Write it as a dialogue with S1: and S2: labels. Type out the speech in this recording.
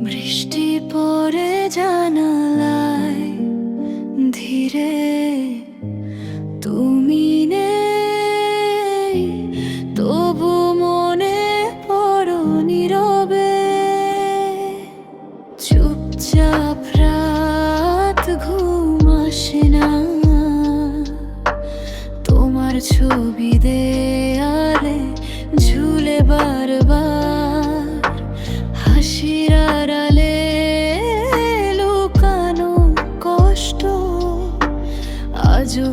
S1: বৃষ্টি পড়ে জানালায় ধীরে, তুমি নেই তবু মনে পড়ো নীরবে। চুপচাপ রাত ঘুম আসে না, তোমার ছবি দেয়ালে ঝুলে বারবার। হাসির আড়ালে লুকানো কষ্ট আজও